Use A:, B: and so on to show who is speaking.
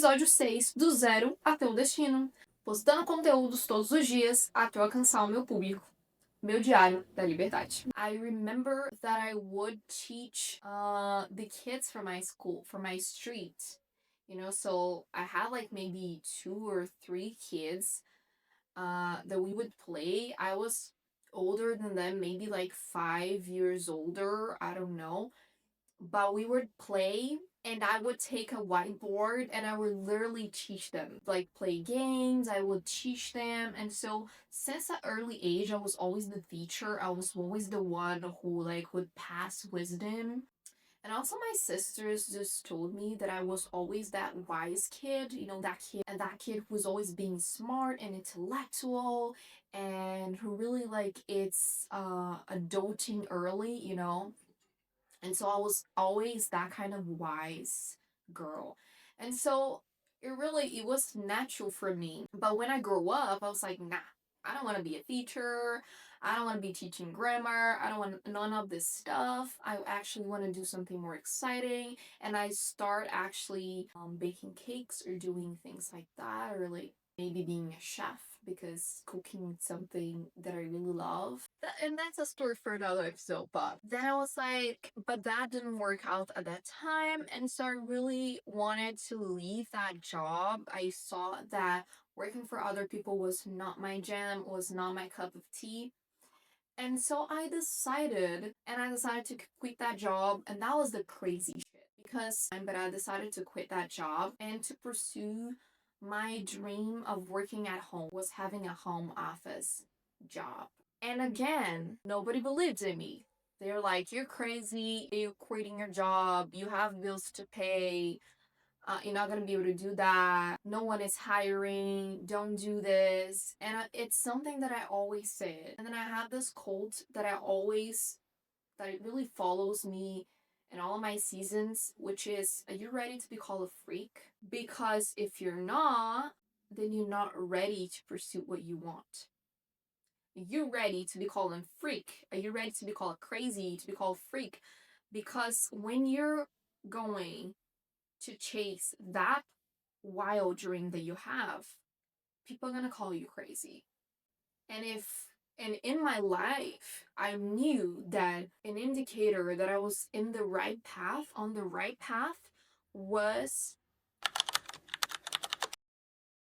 A: episódio 6 do Zero até o Destino, postando conteúdos todos os dias até eu alcançar o meu público. Meu diário da liberdade. I remember that I would teach the kids from my school, from my street. So I had like maybe 2 or 3 kids that we would play. I was older than them, maybe like 5 years older, I don't know. But we would play and I would take a whiteboard and I would literally teach them, like play games, I would teach them. And so since an early age, I was always the teacher. I was always the one who like would pass wisdom. And also my sisters just told me that I was always that wise kid, that kid who's always being smart and intellectual and who really like it's adulting early. And so I was always that kind of wise girl. And so it was natural for me. But when I grew up, I was like, nah, I don't want to be a teacher. I don't want to be teaching grammar. I don't want none of this stuff. I actually want to do something more exciting. And I start actually baking cakes or doing things like that, or like maybe being a chef because cooking is something that I really love. And that's a story for another episode, but then I was like, but that didn't work out at that time. And so I really wanted to leave that job. I saw that working for other people was not my jam, was not my cup of tea. And so I decided to quit that job. And that was the crazy shit but I decided to quit that job and to pursue my dream of working at home, was having a home office job. And again, nobody believed in me. They're like, you're crazy, you're quitting your job, you have bills to pay, you're not gonna be able to do that, no one is hiring, don't do this. And it's something that I always said. And then I have this quote that it really follows me in all of my seasons, which is, are you ready to be called a freak? Because if you're not, then you're not ready to pursue what you want. Are you ready to be called a freak? Are you ready to be called crazy, to be called freak? Because when you're going to chase that wild dream that you have, people are gonna call you crazy. And in my life, I knew that an indicator that I was on the right path was